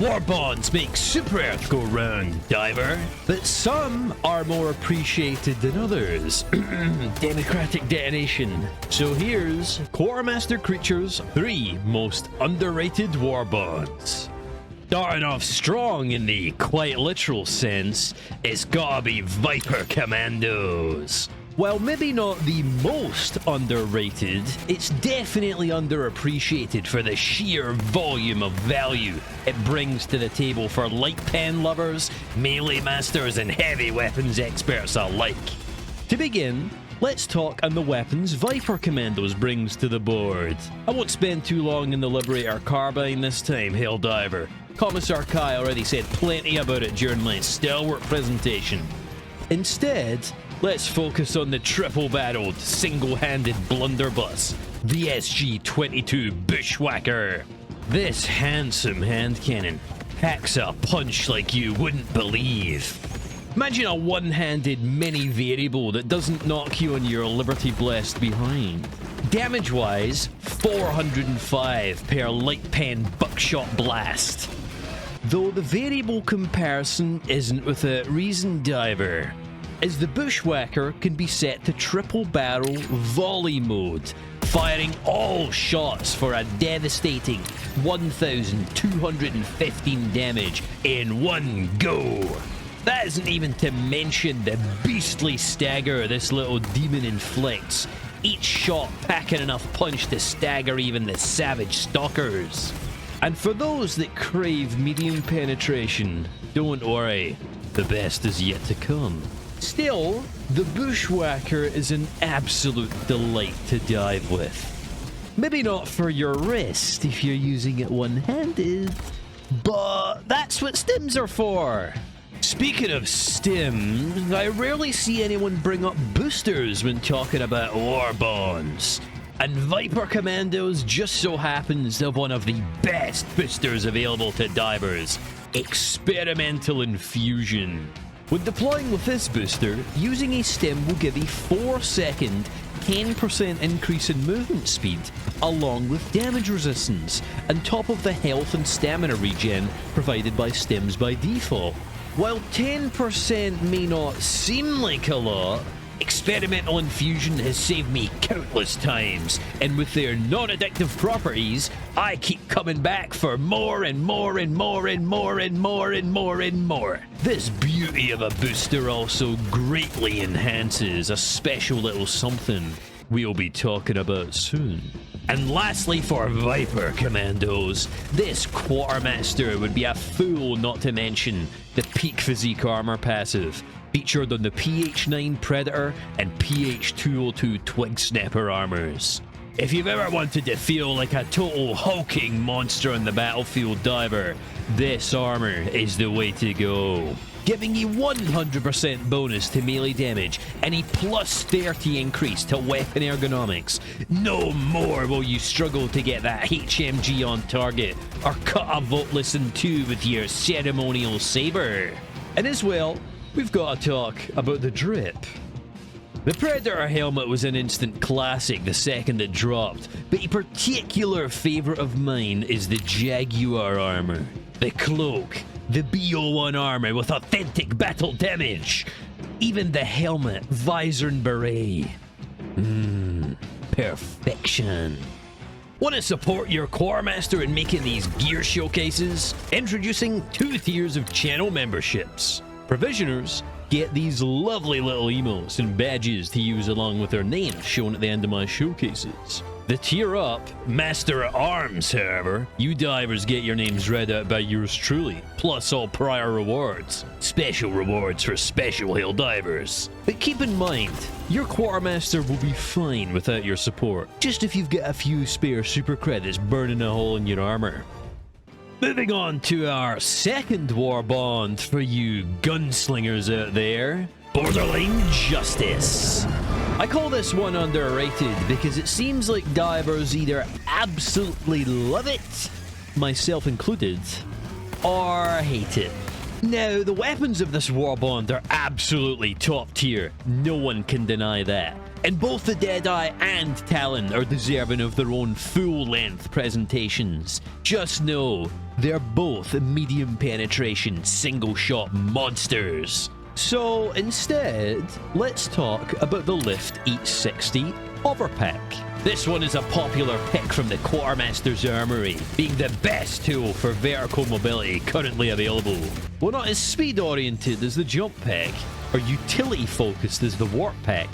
Warbonds make Super Earth go round, Diver, but some are more appreciated than others. Democratic detonation. So here's Quartermaster Creatures' 3 most underrated Warbonds. Starting off strong in the quite literal sense, it's gotta be Viper Commandos. While maybe not the most underrated, it's definitely underappreciated for the sheer volume of value it brings to the table for light pen lovers, melee masters, and heavy weapons experts alike. To begin, let's talk on the weapons Viper Commandos brings to the board. I won't spend too long in the Liberator Carbine this time, Helldiver. Commissar Kai already said plenty about it during my stalwart presentation. Instead, let's focus on the triple-barreled, single-handed blunderbuss, the SG-22 Bushwhacker. This handsome hand cannon packs a punch like you wouldn't believe. Imagine a one-handed mini variable that doesn't knock you on your Liberty Blessed behind. Damage-wise, 405 per light pen buckshot blast. Though the variable comparison isn't without reason, Diver, as the Bushwhacker can be set to triple barrel volley mode, firing all shots for a devastating 1,215 damage in one go. That isn't even to mention the beastly stagger this little demon inflicts, each shot packing enough punch to stagger even the savage stalkers. And for those that crave medium penetration, don't worry, the best is yet to come. Still, the Bushwhacker is an absolute delight to dive with. Maybe not for your wrist if you're using it one-handed, but that's what stims are for. Speaking of stims, I rarely see anyone bring up boosters when talking about Warbonds. And Viper Commandos just so happens to have one of the best boosters available to divers, Experimental Infusion. When deploying with this booster, using a stim will give a 4-second, 10% increase in movement speed, along with damage resistance, on top of the health and stamina regen provided by stims by default. While 10% may not seem like a lot, Experimental Infusion has saved me countless times, and with their non-addictive properties, I keep coming back for more and more and more and more and more and more and more. This beauty of a booster also greatly enhances a special little something we'll be talking about soon. And lastly, for Viper Commandos, this Quartermaster would be a fool not to mention the Peak Physique Armor passive, featured on the PH9 Predator and PH202 Twig Snapper armors. If you've ever wanted to feel like a total hulking monster on the battlefield, Diver, this armor is the way to go. Giving you 100% bonus to melee damage and a plus 30 increase to weapon ergonomics. No more will you struggle to get that HMG on target or cut a Voltless in two with your ceremonial saber. And as well, we've got to talk about the drip. The Predator helmet was an instant classic the second it dropped, but a particular favourite of mine is the Jaguar armor. The cloak, the BO1 armor with authentic battle damage, even the helmet, visor and beret. Perfection. Want to support your Quartermaster in making these gear showcases? Introducing 2 tiers of channel memberships. Provisioners get these lovely little emotes and badges to use along with their names shown at the end of my showcases. The tier up, Master at Arms, however, you divers get your names read out by yours truly, plus all prior rewards. Special rewards for special Helldivers. But keep in mind, your Quartermaster will be fine without your support, just if you've got a few spare super credits burning a hole in your armor. Moving on to our second Warbond for you gunslingers out there, Borderline Justice. I call this one underrated because it seems like divers either absolutely love it, myself included, or hate it. Now, the weapons of this Warbond are absolutely top tier. No one can deny that. And both the Deadeye and Talon are deserving of their own full-length presentations. Just know, they're both medium penetration, single-shot monsters. So instead, let's talk about the Lift Eat 60 Overpack. This one is a popular pick from the Quartermasters Armory, being the best tool for vertical mobility currently available. While not as speed-oriented as the Jump Pack, or utility-focused as the Warp Pack,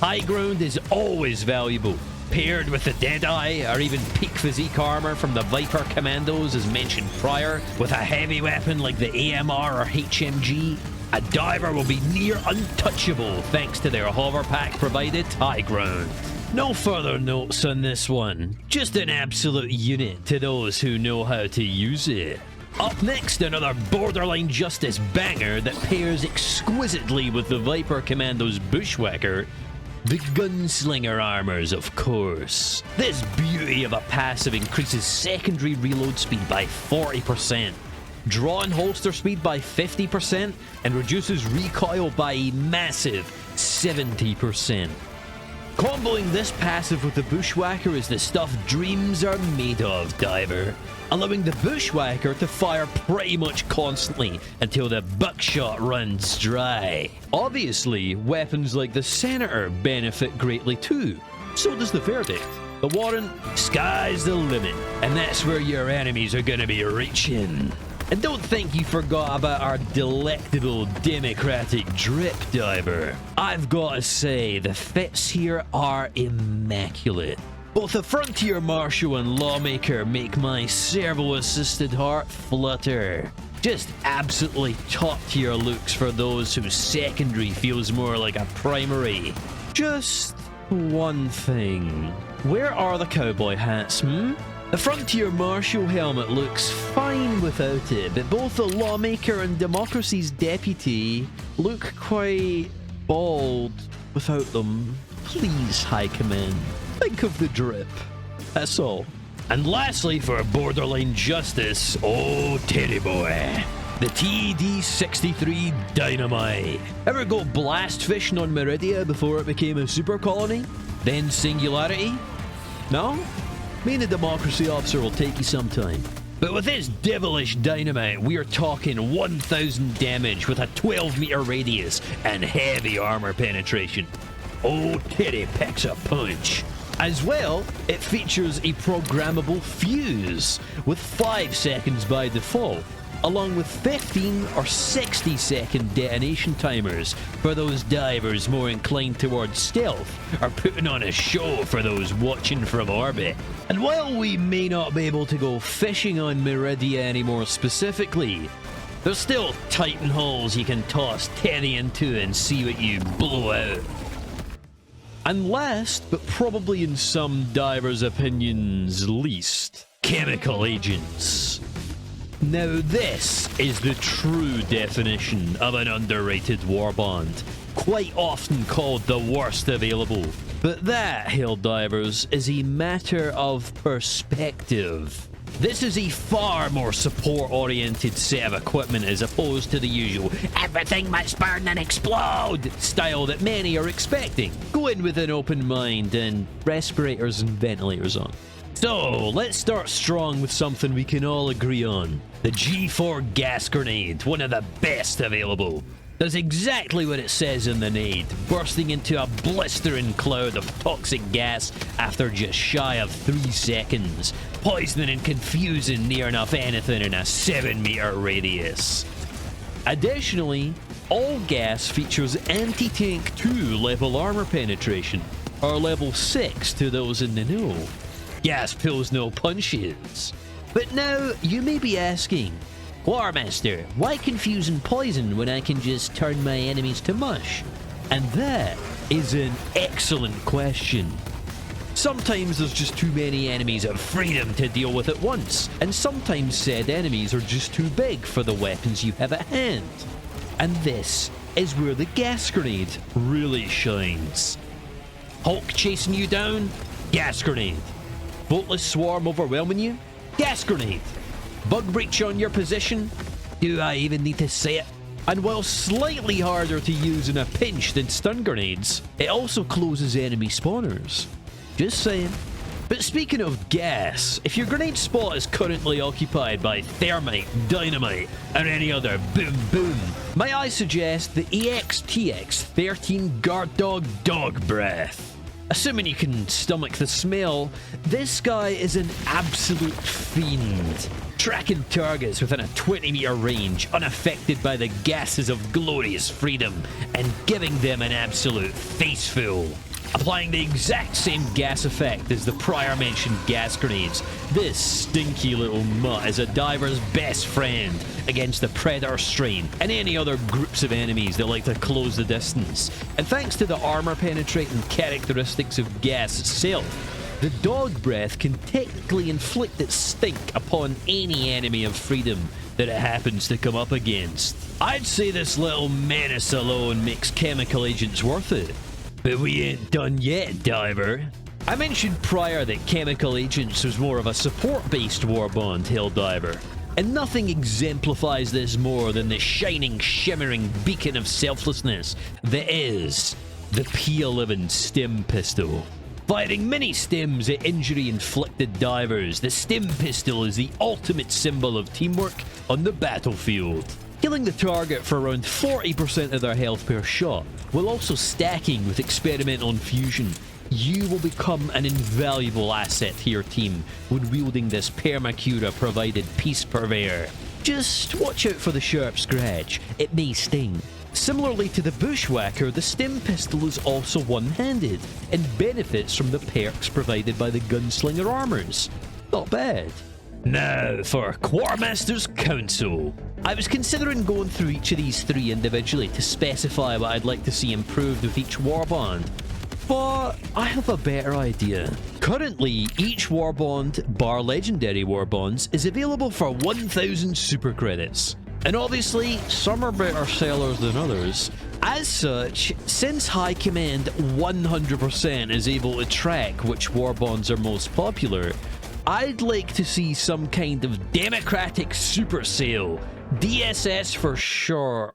high ground is always valuable. Paired with the Deadeye, or even peak physique armor from the Viper Commandos as mentioned prior, with a heavy weapon like the AMR or HMG, a diver will be near untouchable thanks to their hover pack provided high ground. No further notes on this one, just an absolute unit to those who know how to use it. Up next, another borderline justice banger that pairs exquisitely with the Viper Commando's Bushwhacker, the Gunslinger armors, of course. This beauty of a passive increases secondary reload speed by 40%, draw and holster speed by 50%, and reduces recoil by a massive 70%. Comboing this passive with the Bushwhacker is the stuff dreams are made of, Diver, allowing the Bushwhacker to fire pretty much constantly until the buckshot runs dry. Obviously, weapons like the Senator benefit greatly too. So does the Verdict. The Warrant, sky's the limit, and that's where your enemies are gonna be reaching. And don't think you forgot about our delectable democratic drip, Diver. I've got to say, the fits here are immaculate. Both the Frontier Marshal and Lawmaker make my servo-assisted heart flutter. Just absolutely top-tier looks for those whose secondary feels more like a primary. Just one thing. Where are the cowboy hats, The Frontier Marshal helmet looks fine without it, but both the Lawmaker and Democracy's Deputy look quite bald without them. Please, High Command, think of the drip. That's all. And lastly, for borderline justice, oh titty boy, the TD-63 Dynamite. Ever go blast fishing on Meridia before it became a super colony? Then Singularity? No? Me and the Democracy officer will take you sometime. But with this devilish dynamite, we're talking 1,000 damage with a 12-meter radius and heavy armor penetration. Oh, titty packs a punch. As well, it features a programmable fuse with 5 seconds by default, along with 15 or 60 second detonation timers for those divers more inclined towards stealth or putting on a show for those watching from orbit. And while we may not be able to go fishing on Meridia anymore specifically, there's still Titan hulls you can toss Teddy into and see what you blow out. And last, but probably in some divers' opinions least, chemical agents. Now this is the true definition of an underrated warbond, quite often called the worst available. But that, Helldivers, is a matter of perspective. This is a far more support-oriented set of equipment as opposed to the usual "everything must burn and explode" style that many are expecting. Go in with an open mind and respirators and ventilators on. So, let's start strong with something we can all agree on. The G4 gas grenade, one of the best available. Does exactly what it says in the nade, bursting into a blistering cloud of toxic gas after just shy of 3 seconds, poisoning and confusing near enough anything in a 7-meter radius. Additionally, all gas features anti-tank 2 level armor penetration, or level 6 to those in the know. Gas pulls no punches. But now, you may be asking, Quartermaster, why confuse and poison when I can just turn my enemies to mush? And that is an excellent question. Sometimes there's just too many enemies of freedom to deal with at once, and sometimes said enemies are just too big for the weapons you have at hand. And this is where the gas grenade really shines. Hulk chasing you down? Gas grenade. Boltless swarm overwhelming you? Gas grenade. Bug breach on your position? Do I even need to say it? And while slightly harder to use in a pinch than stun grenades, it also closes enemy spawners. Just saying. But speaking of gas, if your grenade spot is currently occupied by thermite, dynamite, or any other boom boom, may I suggest the EXTX 13 Guard Dog Dog Breath. Assuming you can stomach the smell, this guy is an absolute fiend, tracking targets within a 20-meter range unaffected by the gases of glorious freedom and giving them an absolute faceful. Applying the exact same gas effect as the prior mentioned gas grenades, this stinky little mutt is a diver's best friend against the Predator strain and any other groups of enemies that like to close the distance. And thanks to the armor penetrating characteristics of gas itself, the dog breath can technically inflict its stink upon any enemy of freedom that it happens to come up against. I'd say this little menace alone makes chemical agents worth it. But we ain't done yet, Diver. I mentioned prior that Chemical Agents was more of a support-based Warbond Helldiver, and nothing exemplifies this more than the shining, shimmering beacon of selflessness that is the P11 Stim Pistol. Firing many stims at injury-inflicted divers, the Stim Pistol is the ultimate symbol of teamwork on the battlefield. Killing the target for around 40% of their health per shot, while also stacking with experimental infusion, you will become an invaluable asset to your team when wielding this Permacura provided Peace Purveyor. Just watch out for the sharp scratch, it may sting. Similarly to the Bushwhacker, the Stim Pistol is also one-handed and benefits from the perks provided by the Gunslinger armors. Not bad. Now for Quartermasters Counsel. I was considering going through each of these three individually to specify what I'd like to see improved with each Warbond, but I have a better idea. Currently, each Warbond, bar Legendary Warbonds, is available for 1,000 super credits. And obviously, some are better sellers than others. As such, since High Command 100% is able to track which Warbonds are most popular, I'd like to see some kind of democratic super sale. DSS for sure.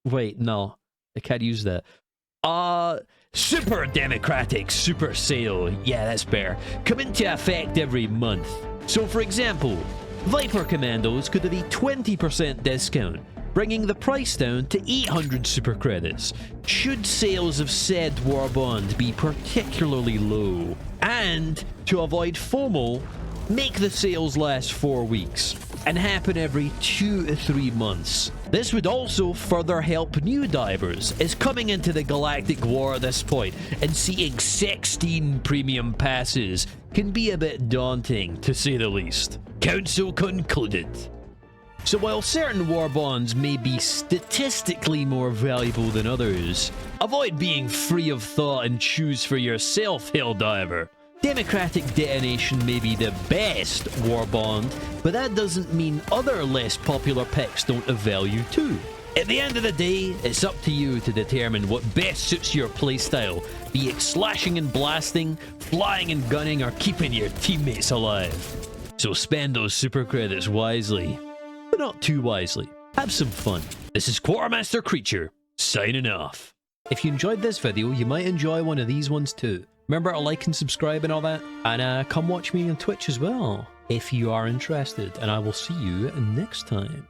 Wait, no. I can't use that. Super democratic super sale. Yeah, that's better. Come into effect every month. So for example, Viper Commandos could have a 20% discount, bringing the price down to 800 super credits, should sales of said Warbond be particularly low. And, to avoid FOMO, make the sales last 4 weeks, and happen every 2 to 3 months. This would also further help new divers, as coming into the Galactic War at this point, and seeing 16 premium passes can be a bit daunting, to say the least. Council concluded. So while certain Warbonds may be statistically more valuable than others, avoid being free of thought and choose for yourself, Helldiver. Democratic Detonation may be the best Warbond, but that doesn't mean other less popular picks don't have value too. At the end of the day, it's up to you to determine what best suits your playstyle, be it slashing and blasting, flying and gunning, or keeping your teammates alive. So spend those super credits wisely, but not too wisely. Have some fun. This is Quartermaster Creature, signing off. If you enjoyed this video, you might enjoy one of these ones too. Remember to like and subscribe and all that, and come watch me on Twitch as well, if you are interested, and I will see you next time.